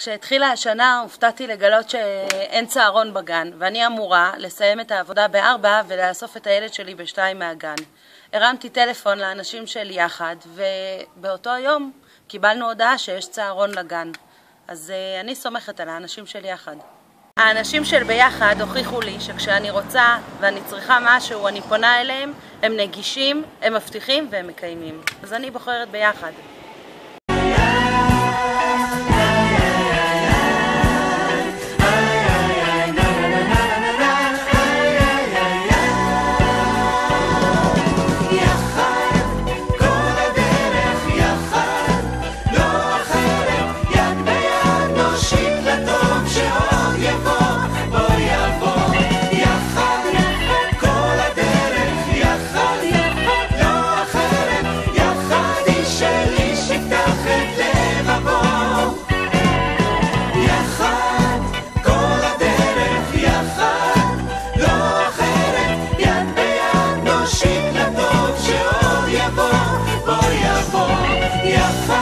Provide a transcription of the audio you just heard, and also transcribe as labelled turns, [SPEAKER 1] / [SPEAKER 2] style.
[SPEAKER 1] כשהתחילה השנה הופתעתי לגלות שאין צהרון בגן, ואני אמורה לסיים את העבודה ב-4 ולאסוף את הילד שלי ב-2 מהגן. הרמתי טלפון לאנשים של יחד, ובאותו יום קיבלנו הודעה שיש צהרון לגן. אז אני סומכת על האנשים של יחד. האנשים של ביחד הוכיחו לי שכשאני רוצה ואני צריכה משהו, אני פונה אליהם, הם נגישים, הם מבטיחים והם מקיימים. אז אני בוחרת ביחד.
[SPEAKER 2] בוא יבוא, יחד